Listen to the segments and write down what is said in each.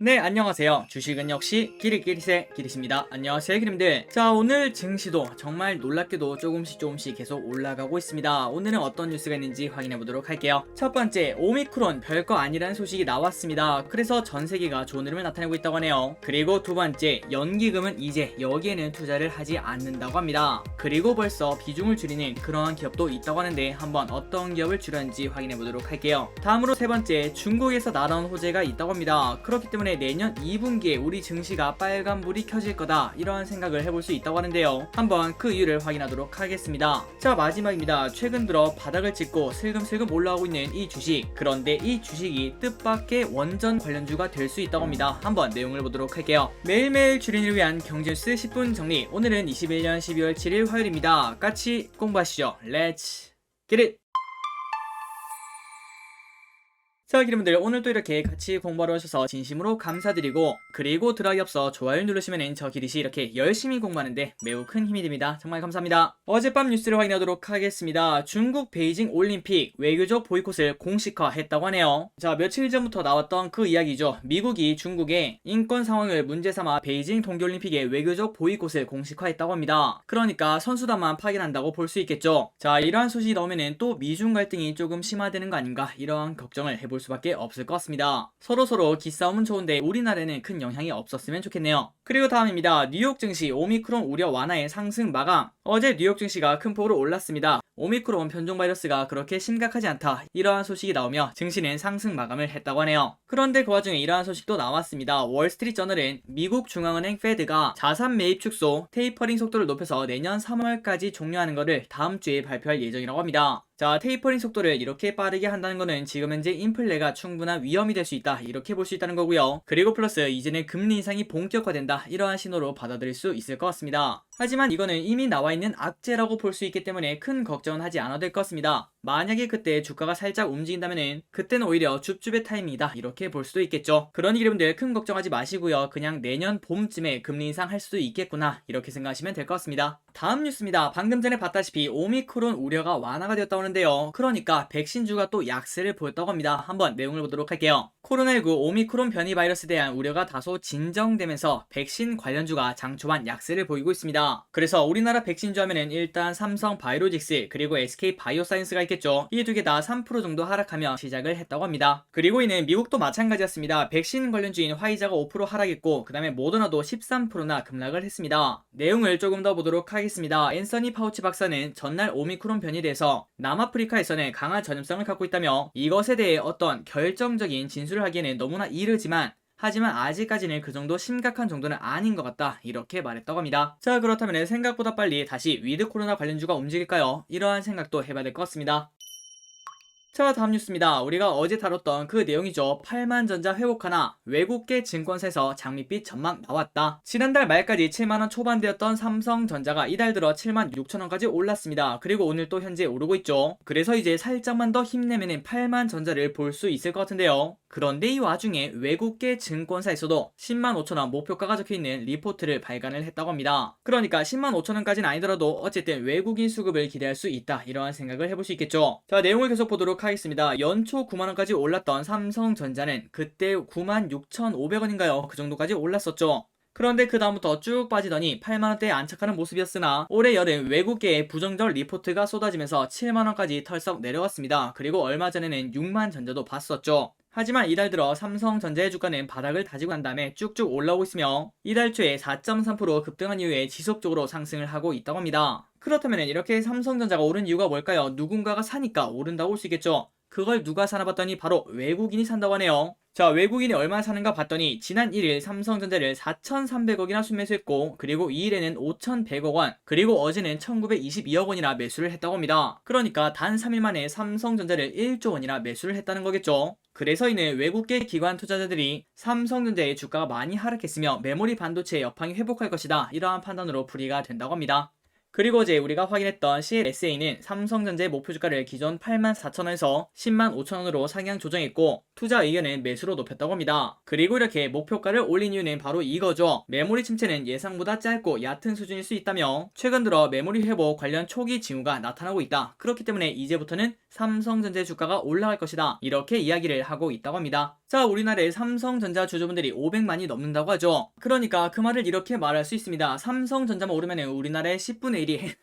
네, 안녕하세요. 주식은 역시 기리기리세 기리십니다. 안녕하세요, 기림들. 자, 오늘 증시도 정말 놀랍게도 조금씩 계속 올라가고 있습니다. 오늘은 어떤 뉴스가 있는지 확인해 보도록 할게요. 첫 번째, 오미크론 별거 아니라는 소식이 나왔습니다. 그래서 전 세계가 좋은 흐름을 나타내고 있다고 하네요. 그리고 두 번째, 연기금은 이제 여기에는 투자를 하지 않는다고 합니다. 그리고 벌써 비중을 줄이는 그러한 기업도 있다고 하는데 한번 어떤 기업을 줄였는지 확인해 보도록 할게요. 다음으로 세 번째, 중국에서 날아온 호재가 있다고 합니다. 그렇기 때문에 내년 2분기에 우리 증시가 빨간불이 켜질 거다, 이러한 생각을 해볼 수 있다고 하는데요. 한번 그 이유를 확인하도록 하겠습니다. 자, 마지막입니다. 최근 들어 바닥을 찍고 슬금슬금 올라오고 있는 이 주식, 그런데 이 주식이 뜻밖의 원전 관련주가 될 수 있다고 합니다. 한번 내용을 보도록 할게요. 매일매일 주린이를 위한 경제뉴스 10분 정리. 오늘은 21년 12월 7일 화요일입니다. 같이 공부하시죠. Let's get it! 자, 여러분들, 오늘도 이렇게 같이 공부하러 오셔서 진심으로 감사드리고, 그리고 들어가기 앞서 좋아요 누르시면 저 기리시 이렇게 열심히 공부하는데 매우 큰 힘이 됩니다. 정말 감사합니다. 어젯밤 뉴스를 확인하도록 하겠습니다. 중국 베이징 올림픽 외교적 보이콧을 공식화했다고 하네요. 자, 며칠 전부터 나왔던 그 이야기죠. 미국이 중국의 인권 상황을 문제 삼아 베이징 동계올림픽의 외교적 보이콧을 공식화했다고 합니다. 그러니까 선수단만 파견한다고 볼 수 있겠죠. 자, 이러한 소식이 나오면은 또 미중 갈등이 조금 심화되는 거 아닌가, 이러한 걱정을 해볼 수밖에 없을 것 같습니다. 서로서로 기싸움은 좋은데 우리나라에는 큰 영향이 없었으면 좋겠네요. 그리고 다음입니다. 뉴욕 증시 오미크론 우려 완화의 상승 마감. 어제 뉴욕 증시가 큰 폭으로 올랐습니다. 오미크론 변종 바이러스가 그렇게 심각하지 않다, 이러한 소식이 나오며 증시는 상승 마감을 했다고 하네요. 그런데 그 와중에 이러한 소식도 나왔습니다. 월스트리트 저널은 미국 중앙은행 페드가 자산 매입 축소, 테이퍼링 속도를 높여서 내년 3월까지 종료하는 것을 다음 주에 발표할 예정이라고 합니다. 자, 테이퍼링 속도를 이렇게 빠르게 한다는 것은 지금 현재 인플레가 충분한 위험이 될 수 있다, 이렇게 볼 수 있다는 거고요. 그리고 플러스 이제는 금리 인상이 본격화된다, 이러한 신호로 받아들일 수 있을 것 같습니다. 하지만 이거는 이미 나와 있는 악재라고 볼 수 있기 때문에 큰 걱정은 하지 않아도 될 것 같습니다. 만약에 그때 주가가 살짝 움직인다면은 그때는 오히려 줍줍의 타이밍이다, 이렇게 볼 수도 있겠죠. 그러니 여러분들 큰 걱정하지 마시고요. 그냥 내년 봄쯤에 금리 인상할 수도 있겠구나, 이렇게 생각하시면 될 것 같습니다. 다음 뉴스입니다. 방금 전에 봤다시피 오미크론 우려가 완화가 되었다고 하는데요. 그러니까 백신주가 또 약세를 보였다고 합니다. 한번 내용을 보도록 할게요. 코로나19 오미크론 변이 바이러스에 대한 우려가 다소 진정되면서 백신 관련주가 장 초반 약세를 보이고 있습니다. 그래서 우리나라 백신주 하면은 일단 삼성 바이오로직스 그리고 SK 바이오사이언스가 있겠죠. 이 두 개 다 3% 정도 하락하며 시작을 했다고 합니다. 그리고 이는 미국도 마찬가지였습니다. 백신 관련주인 화이자가 5% 하락했고, 그 다음에 모더나도 13%나 급락을 했습니다. 내용을 조금 더 보도록 하겠습니다. 앤서니 파우치 박사는 전날 오미크론 변이에 대해서 남아프리카에서는 강한 전염성을 갖고 있다며 이것에 대해 어떤 결정적인 진술을 하기에는 너무나 이르지만 하지만 아직까지는 그 정도 심각한 정도는 아닌 것 같다, 이렇게 말했다고 합니다. 자, 그렇다면 생각보다 빨리 다시 위드 코로나 관련주가 움직일까요? 이러한 생각도 해봐야 될 것 같습니다. 자, 다음 뉴스입니다. 우리가 어제 다뤘던 그 내용이죠. 8만전자 회복하나, 외국계 증권사에서 장밋빛 전망 나왔다. 지난달 말까지 7만원 초반대였던 삼성전자가 이달 들어 7만 6천원까지 올랐습니다. 그리고 오늘 또 현재 오르고 있죠. 그래서 이제 살짝만 더 힘내면 8만전자를 볼 수 있을 것 같은데요. 그런데 이 와중에 외국계 증권사에서도 10만 5천원 목표가가 적혀있는 리포트를 발간을 했다고 합니다. 그러니까 10만 5천원까지는 아니더라도 어쨌든 외국인 수급을 기대할 수 있다, 이러한 생각을 해볼 수 있겠죠. 자, 내용을 계속 보도록 하겠습니다. 연초 9만원까지 올랐던 삼성전자는 그때 9만 6,500원인가요? 그 정도까지 올랐었죠. 그런데 그 다음부터 쭉 빠지더니 8만원대에 안착하는 모습이었으나 올해 여름 외국계의 부정적 리포트가 쏟아지면서 7만원까지 털썩 내려왔습니다. 그리고 얼마 전에는 6만 전자도 봤었죠. 하지만 이달 들어 삼성전자의 주가는 바닥을 다지고 난 다음에 쭉쭉 올라오고 있으며 이달 초에 4.3% 급등한 이후에 지속적으로 상승을 하고 있다고 합니다. 그렇다면 이렇게 삼성전자가 오른 이유가 뭘까요? 누군가가 사니까 오른다고 볼 수 있겠죠. 그걸 누가 사나 봤더니 바로 외국인이 산다고 하네요. 자, 외국인이 얼마나 사는가 봤더니 지난 1일 삼성전자를 4,300억이나 순매수했고, 그리고 2일에는 5,100억원, 그리고 어제는 1,922억원이나 매수를 했다고 합니다. 그러니까 단 3일 만에 삼성전자를 1조원이나 매수를 했다는 거겠죠. 그래서 이는 외국계 기관 투자자들이 삼성전자의 주가가 많이 하락했으며 메모리 반도체의 여파이 회복할 것이다, 이러한 판단으로 풀이가 된다고 합니다. 그리고 어제 우리가 확인했던 CLSA는 삼성전자의 목표 주가를 기존 84,000원에서 105,000원으로 상향 조정했고 투자 의견은 매수로 높였다고 합니다. 그리고 이렇게 목표가를 올린 이유는 바로 이거죠. 메모리 침체는 예상보다 짧고 얕은 수준일 수 있다며 최근 들어 메모리 회복 관련 초기 징후가 나타나고 있다. 그렇기 때문에 이제부터는 삼성전자 주가가 올라갈 것이다. 이렇게 이야기를 하고 있다고 합니다. 자, 우리나라의 삼성전자 주주분들이 500만이 넘는다고 하죠. 그러니까 그 말을 이렇게 말할 수 있습니다. 삼성전자만 오르면 우리나라의 10분의 1이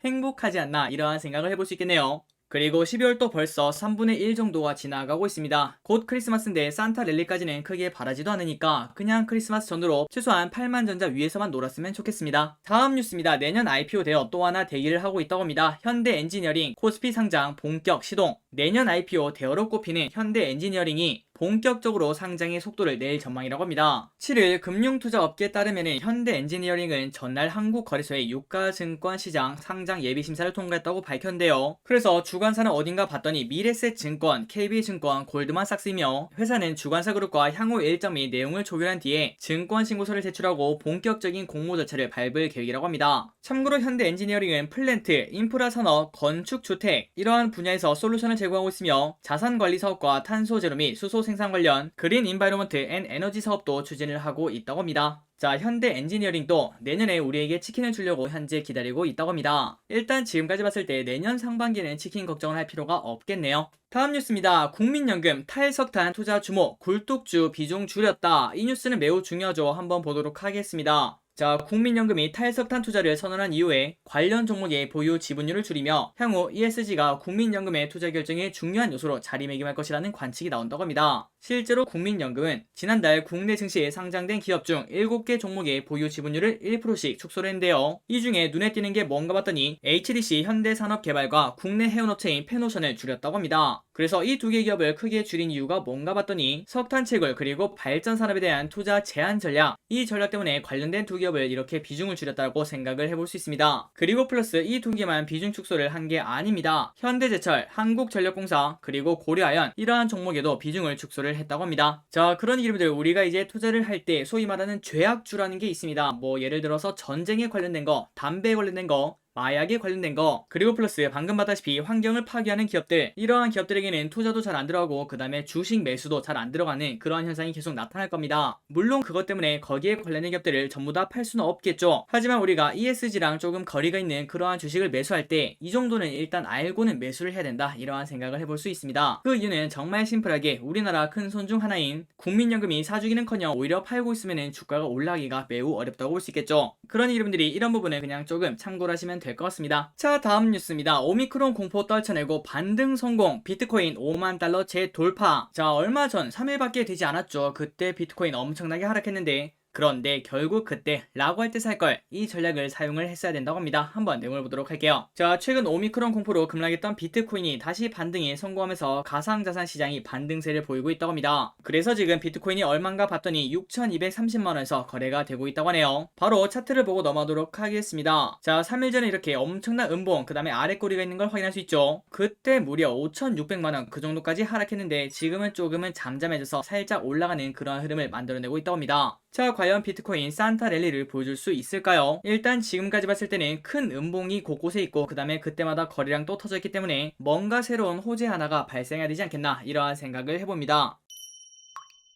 행복하지 않나 이러한 생각을 해볼 수 있겠네요. 그리고 12월도 벌써 3분의 1 정도가 지나가고 있습니다. 곧 크리스마스인데 산타 랠리까지는 크게 바라지도 않으니까 그냥 크리스마스 전후로 최소한 8만 전자 위에서만 놀았으면 좋겠습니다. 다음 뉴스입니다. 내년 IPO 대여 또 하나 대기를 하고 있다고 합니다. 현대 엔지니어링 코스피 상장 본격 시동. 내년 IPO 대여로 꼽히는 현대 엔지니어링이 본격적으로 상장의 속도를 낼 전망이라고 합니다. 7일 금융투자업계에 따르면 현대 엔지니어링은 전날 한국거래소의 유가증권시장 상장 예비심사를 통과했다고 밝혔는데요. 그래서 주관사는 어딘가 봤더니 미래셋증권, KB증권, 골드만삭스이며 회사는 주관사 그룹과 향후 일정 및 내용을 조율한 뒤에 증권신고서를 제출하고 본격적인 공모 절차를 밟을 계획이라고 합니다. 참고로 현대 엔지니어링은 플랜트, 인프라산업, 건축주택 이러한 분야에서 솔루션을 제공하고 있으며 자산관리 사업과 탄소제로 및 수소 생산 관련 그린 인바이러먼트 앤 에너지 사업도 추진을 하고 있다고 합니다. 자, 현대 엔지니어링도 내년에 우리에게 치킨을 주려고 현재 기다리고 있다고 합니다. 일단 지금까지 봤을 때 내년 상반기에는 치킨 걱정을 할 필요가 없겠네요. 다음 뉴스입니다. 국민연금 탈석탄 투자 주목 굴뚝주 비중 줄였다. 이 뉴스는 매우 중요하죠. 한번 보도록 하겠습니다. 자, 국민연금이 탈석탄 투자를 선언한 이후에 관련 종목의 보유 지분율을 줄이며 향후 ESG가 국민연금의 투자 결정에 중요한 요소로 자리매김할 것이라는 관측이 나온다고 합니다. 실제로 국민연금은 지난달 국내 증시에 상장된 기업 중 7개 종목의 보유 지분율을 1%씩 축소를 했는데요. 이 중에 눈에 띄는 게 뭔가 봤더니 HDC 현대산업개발과 국내 해운업체인 페노션을 줄였다고 합니다. 그래서 이 두 개 기업을 크게 줄인 이유가 뭔가 봤더니 석탄 채굴 그리고 발전 산업에 대한 투자 제한 전략, 이 전략 때문에 관련된 두 기업을 이렇게 비중을 줄였다고 생각을 해볼 수 있습니다. 그리고 플러스 이 두 개만 비중 축소를 한 게 아닙니다. 현대제철, 한국전력공사 그리고 고려아연 이러한 종목에도 비중을 축소를 했다고 합니다. 자, 그런 이름들 우리가 이제 투자를 할 때 소위 말하는 죄악주라는 게 있습니다. 뭐 예를 들어서 전쟁에 관련된 거, 담배에 관련된 거, 마약에 관련된 거, 그리고 플러스 방금 봤다시피 환경을 파괴하는 기업들, 이러한 기업들에게는 투자도 잘 안 들어가고 그 다음에 주식 매수도 잘 안 들어가는 그러한 현상이 계속 나타날 겁니다. 물론 그것 때문에 거기에 관련된 기업들을 전부 다 팔 수는 없겠죠. 하지만 우리가 ESG랑 조금 거리가 있는 그러한 주식을 매수할 때 이 정도는 일단 알고는 매수를 해야 된다, 이러한 생각을 해볼 수 있습니다. 그 이유는 정말 심플하게 우리나라 큰 손 중 하나인 국민연금이 사주기는커녕 오히려 팔고 있으면 주가가 올라가기가 매우 어렵다고 볼 수 있겠죠. 그러니 여러분들이 이런 부분을 그냥 조금 참고를 하시면 될 것 같습니다. 자, 다음 뉴스입니다. 오미크론 공포 떨쳐내고 반등 성공, 비트코인 5만 달러 재돌파. 자, 얼마 전 3일밖에 되지 않았죠. 그때 비트코인 엄청나게 하락했는데 그런데 결국 그때 라고 할 때 살 걸 이 전략을 사용을 했어야 된다고 합니다. 한번 내용을 보도록 할게요. 자, 최근 오미크론 공포로 급락했던 비트코인이 다시 반등에 성공하면서 가상자산 시장이 반등세를 보이고 있다고 합니다. 그래서 지금 비트코인이 얼마인가 봤더니 6,230만원에서 거래가 되고 있다고 하네요. 바로 차트를 보고 넘어가도록 하겠습니다. 자, 3일 전에 이렇게 엄청난 음봉 그 다음에 아래 꼬리가 있는 걸 확인할 수 있죠. 그때 무려 5,600만원 그 정도까지 하락했는데 지금은 조금은 잠잠해져서 살짝 올라가는 그런 흐름을 만들어내고 있다고 합니다. 자, 과연 비트코인 산타 랠리를 보여줄 수 있을까요? 일단 지금까지 봤을 때는 큰 음봉이 곳곳에 있고 그 다음에 그때마다 거래량 또 터져있기 때문에 뭔가 새로운 호재 하나가 발생해야 되지 않겠나, 이러한 생각을 해봅니다.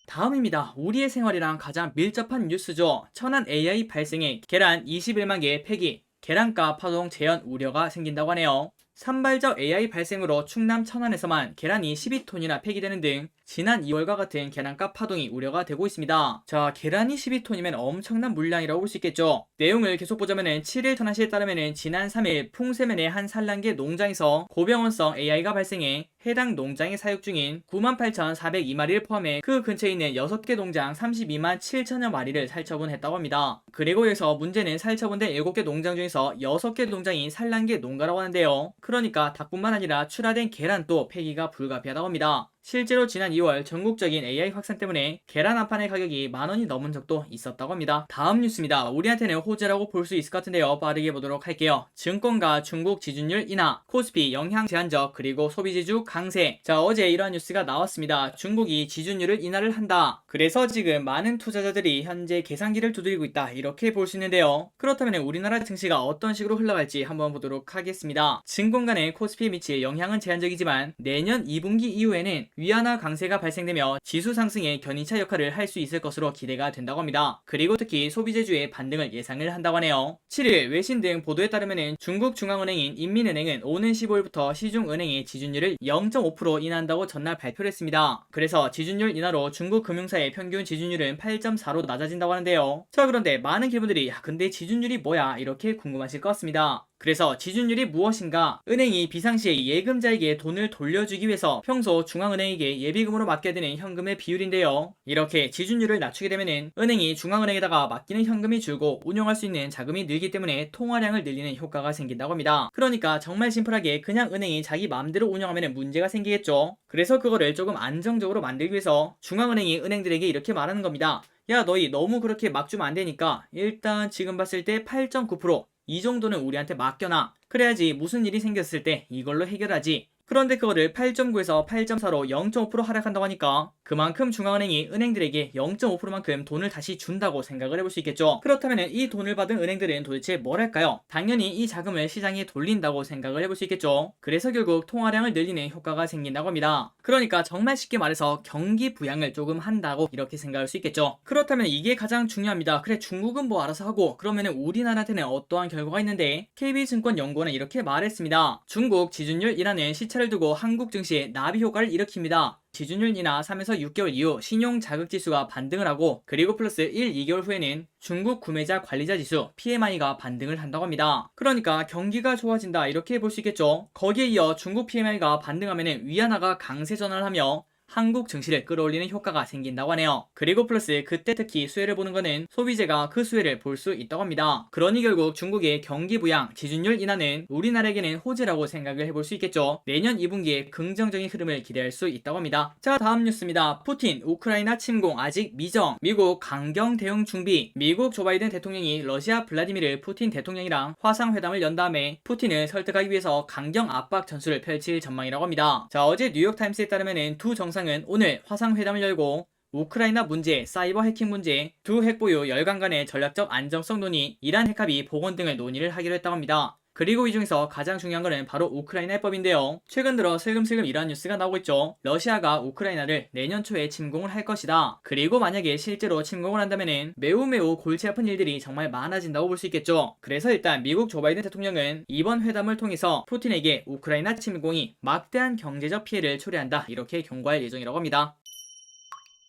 다음입니다. 우리의 생활이랑 가장 밀접한 뉴스죠. 천안 AI 발생에 계란 21만 개 폐기, 계란가 파동 재현 우려가 생긴다고 하네요. 산발적 AI 발생으로 충남 천안에서만 계란이 12톤이나 폐기되는 등 지난 2월과 같은 계란값 파동이 우려가 되고 있습니다. 자, 계란이 12톤이면 엄청난 물량이라고 볼 수 있겠죠. 내용을 계속 보자면은 7일 천안시에 따르면은 지난 3일 풍세면의 한 산란계 농장에서 고병원성 AI가 발생해 해당 농장에 사육 중인 98,402마리를 포함해 그 근처에 있는 6개 농장 32만 7천여 마리를 살처분했다고 합니다. 그리고 여기서 문제는 살처분된 7개 농장 중에서 6개 농장이 산란계 농가라고 하는데요. 그러니까 닭뿐만 아니라 출하된 계란도 폐기가 불가피하다고 합니다. 실제로 지난 2월 전국적인 AI 확산 때문에 계란 한 판의 가격이 10,000원이 넘은 적도 있었다고 합니다. 다음 뉴스입니다. 우리한테는 호재라고 볼 수 있을 것 같은데요. 빠르게 보도록 할게요. 증권가 중국 지준율 인하, 코스피 영향 제한적, 그리고 소비지주 강세. 자, 어제 이러한 뉴스가 나왔습니다. 중국이 지준율을 인하를 한다. 그래서 지금 많은 투자자들이 현재 계산기를 두드리고 있다. 이렇게 볼 수 있는데요. 그렇다면 우리나라 증시가 어떤 식으로 흘러갈지 한번 보도록 하겠습니다. 증권 간의 코스피에 미칠 영향은 제한적이지만 내년 2분기 이후에는 위안화 강세가 발생되며 지수 상승의 견인차 역할을 할 수 있을 것으로 기대가 된다고 합니다. 그리고 특히 소비재주의 반등을 예상을 한다고 하네요. 7일 외신 등 보도에 따르면 중국 중앙은행인 인민은행은 오는 15일부터 시중은행의 지준율을 0.5% 인하한다고 전날 발표를 했습니다. 그래서 지준율 인하로 중국 금융사의 평균 지준율은 8.4로 낮아진다고 하는데요. 자, 그런데 많은 기분들이 근데 지준율이 뭐야 이렇게 궁금하실 것 같습니다. 그래서 지준율이 무엇인가? 은행이 비상시에 예금자에게 돈을 돌려주기 위해서 평소 중앙은행에게 예비금으로 맡겨야 되는 현금의 비율인데요. 이렇게 지준율을 낮추게 되면은 은행이 중앙은행에다가 맡기는 현금이 줄고 운용할 수 있는 자금이 늘기 때문에 통화량을 늘리는 효과가 생긴다고 합니다. 그러니까 정말 심플하게 그냥 은행이 자기 마음대로 운영하면 문제가 생기겠죠. 그래서 그거를 조금 안정적으로 만들기 위해서 중앙은행이 은행들에게 이렇게 말하는 겁니다. 야, 너희 너무 그렇게 막 주면 안 되니까 일단 지금 봤을 때 8.9%, 이 정도는 우리한테 맡겨놔. 그래야지 무슨 일이 생겼을 때 이걸로 해결하지. 그런데 그거를 8.9에서 8.4로 0.5% 하락한다고 하니까 그만큼 중앙은행이 은행들에게 0.5%만큼 돈을 다시 준다고 생각을 해볼 수 있겠죠. 그렇다면 이 돈을 받은 은행들은 도대체 뭘 할까요? 당연히 이 자금을 시장에 돌린다고 생각을 해볼 수 있겠죠. 그래서 결국 통화량을 늘리는 효과가 생긴다고 합니다. 그러니까 정말 쉽게 말해서 경기 부양을 조금 한다고 이렇게 생각할 수 있겠죠. 그렇다면 이게 가장 중요합니다. 그래, 중국은 뭐 알아서 하고 그러면 우리나라한테는 어떠한 결과가 있는데 KB증권 연구원은 이렇게 말했습니다. 중국 지준율 인하는 시차를 두고 한국 증시에 나비 효과를 일으킵니다. 지준율 인하 3에서 6개월 이후 신용 자극 지수가 반등을 하고 그리고 플러스 1, 2개월 후에는 중국 구매자 관리자 지수 PMI가 반등을 한다고 합니다. 그러니까 경기가 좋아진다 이렇게 볼 수 있겠죠. 거기에 이어 중국 PMI가 반등하면 위안화가 강세 전환을 하며 한국 증시를 끌어올리는 효과가 생긴다고 하네요. 그리고 플러스 그때 특히 수혜를 보는 거는 소비재가 그 수혜를 볼 수 있다고 합니다. 그러니 결국 중국의 경기 부양, 지준율 인하는 우리나라에게는 호재라고 생각을 해볼 수 있겠죠. 내년 2분기에 긍정적인 흐름을 기대할 수 있다고 합니다. 자, 다음 뉴스입니다. 푸틴, 우크라이나 침공 아직 미정. 미국 강경 대응 준비. 미국 조 바이든 대통령이 러시아 블라디미르 푸틴 대통령이랑 화상회담을 연 다음에 푸틴을 설득하기 위해서 강경 압박 전술을 펼칠 전망이라고 합니다. 자, 어제 뉴욕타임스에 따르면 두 정상은 오늘 화상회담을 열고 우크라이나 문제, 사이버 해킹 문제, 두 핵보유 열강 간의 전략적 안정성 논의, 이란 핵합의 복원 등을 논의를 하기로 했다고 합니다. 그리고 이 중에서 가장 중요한 거는 바로 우크라이나 해법인데요. 최근 들어 슬금슬금 이러한 뉴스가 나오고 있죠. 러시아가 우크라이나를 내년 초에 침공을 할 것이다. 그리고 만약에 실제로 침공을 한다면은 매우 골치 아픈 일들이 정말 많아진다고 볼 수 있겠죠. 그래서 일단 미국 조 바이든 대통령은 이번 회담을 통해서 푸틴에게 우크라이나 침공이 막대한 경제적 피해를 초래한다 이렇게 경고할 예정이라고 합니다.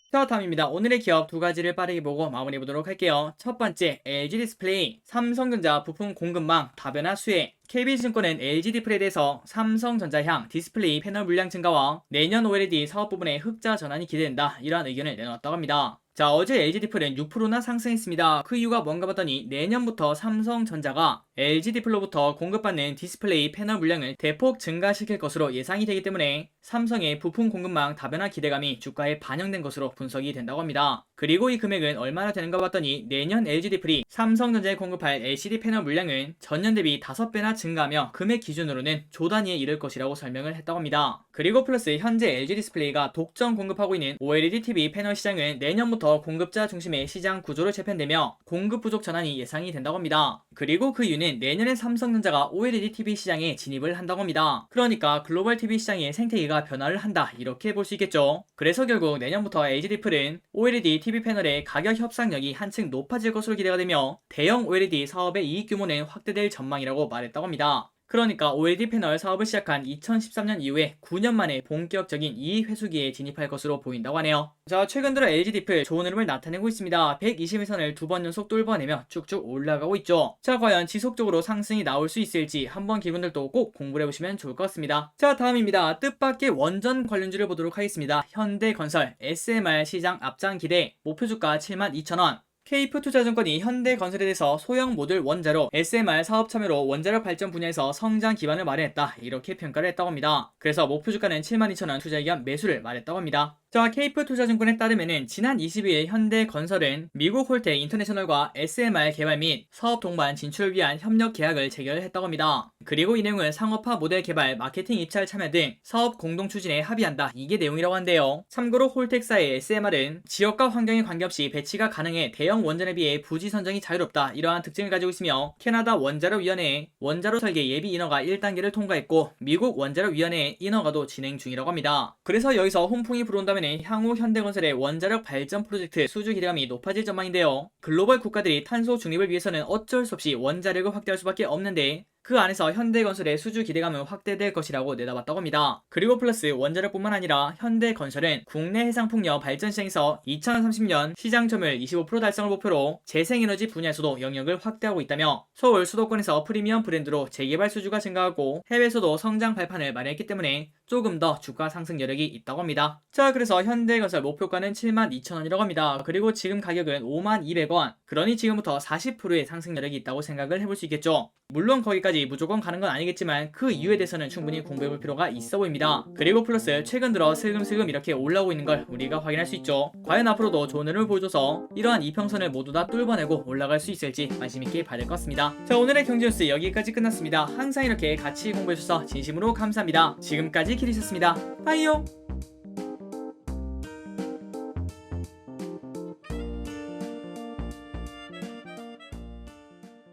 자, 다음입니다. 오늘의 기업 두 가지를 빠르게 보고 마무리 보도록 할게요. 첫 번째, LG 디스플레이, 삼성전자 부품 공급망 다변화 수혜. KB증권은 LG 디스플레이에 대해서 삼성전자향 디스플레이 패널 물량 증가와 내년 OLED 사업 부분의 흑자 전환이 기대된다 이러한 의견을 내놓았다고 합니다. 자, 어제 LG 디플은 6%나 상승했습니다. 그 이유가 뭔가 봤더니 내년부터 삼성전자가 LG 디플로부터 공급받는 디스플레이 패널 물량을 대폭 증가시킬 것으로 예상이 되기 때문에 삼성의 부품 공급망 다변화 기대감이 주가에 반영된 것으로 분석이 된다고 합니다. 그리고 이 금액은 얼마나 되는가 봤더니 내년 LG 디플이 삼성전자에 공급할 LCD 패널 물량은 전년 대비 5배나 증가하며 금액 기준으로는 조 단위에 이를 것이라고 설명을 했다고 합니다. 그리고 플러스 현재 LG 디스플레이가 독점 공급하고 있는 OLED TV 패널 시장은 내년부터 공급자 중심의 시장 구조로 재편되며 공급 부족 전환이 예상이 된다고 합니다. 그리고 그 이유는 내년에 삼성전자가 OLED TV 시장에 진입을 한다고 합니다. 그러니까 글로벌 TV 시장의 생태계가 변화를 한다 이렇게 볼 수 있겠죠. 그래서 결국 내년부터 LG 디플은 OLED TV 패널의 가격 협상력이 한층 높아질 것으로 기대가 되며 대형 OLED 사업의 이익 규모는 확대될 전망이라고 말했다고 합니다. 그러니까 OLED 패널 사업을 시작한 2013년 이후에 9년 만에 본격적인 이익 회수기에 진입할 것으로 보인다고 하네요. 자, 최근 들어 LG 디플 좋은 흐름을 나타내고 있습니다. 120일선을 두 번 연속 뚫어내며 쭉쭉 올라가고 있죠. 자, 과연 지속적으로 상승이 나올 수 있을지 한번 기분들도 꼭 공부를 해보시면 좋을 것 같습니다. 자, 다음입니다. 뜻밖의 원전 관련주를 보도록 하겠습니다. 현대건설, SMR 시장 앞장 기대, 목표주가 72,000원. KF투자증권이 현대건설에 대해서 소형 모듈 원자로 SMR 사업 참여로 원자력 발전 분야에서 성장 기반을 마련했다 이렇게 평가를 했다고 합니다. 그래서 목표 주가는 72,000원, 투자 의견 매수를 말했다고 합니다. 자, KF투자증권에 따르면은 지난 22일 현대건설은 미국 홀테 인터내셔널과 SMR 개발 및 사업 동반 진출을 위한 협력 계약을 체결했다고 합니다. 그리고 이 내용은 상업화 모델 개발, 마케팅 입찰 참여 등 사업 공동 추진에 합의한다. 이게 내용이라고 한대요. 참고로 홀텍사의 SMR은 지역과 환경에 관계없이 배치가 가능해 대형 원전에 비해 부지 선정이 자유롭다. 이러한 특징을 가지고 있으며 캐나다 원자력위원회에 원자로 설계 예비 인허가 1단계를 통과했고 미국 원자력위원회 인허가도 진행 중이라고 합니다. 그래서 여기서 훈풍이 불어온다면 향후 현대건설의 원자력 발전 프로젝트 수주 기대감이 높아질 전망인데요. 글로벌 국가들이 탄소 중립을 위해서는 어쩔 수 없이 원자력을 확대할 수밖에 없는데 그 안에서 현대건설의 수주 기대감은 확대될 것이라고 내다봤다고 합니다. 그리고 플러스 원자력뿐만 아니라 현대건설은 국내 해상풍력 발전 시장에서 2030년 시장 점유율 25% 달성을 목표로 재생에너지 분야에서도 영역을 확대하고 있다며 서울 수도권에서 프리미엄 브랜드로 재개발 수주가 증가하고 해외에서도 성장 발판을 마련했기 때문에 조금 더 주가 상승 여력이 있다고 합니다. 자, 그래서 현대건설 목표가는 72,000원이라고 합니다. 그리고 지금 가격은 52,200원. 그러니 지금부터 40%의 상승 여력이 있다고 생각을 해볼 수 있겠죠. 물론 거기까지 무조건 가는 건 아니겠지만 그 이유에 대해서는 충분히 공부해볼 필요가 있어 보입니다. 그리고 플러스 최근 들어 슬금슬금 이렇게 올라오고 있는 걸 우리가 확인할 수 있죠. 과연 앞으로도 좋은 흐름을 보여줘서 이러한 이평선을 모두 다 뚫어내고 올라갈 수 있을지 관심있게 봐야 될 것 같습니다. 자, 오늘의 경제뉴스 여기까지 끝났습니다. 항상 이렇게 같이 공부해주셔서 진심으로 감사합니다. 지금까지 키리셨습니다. 빠이요.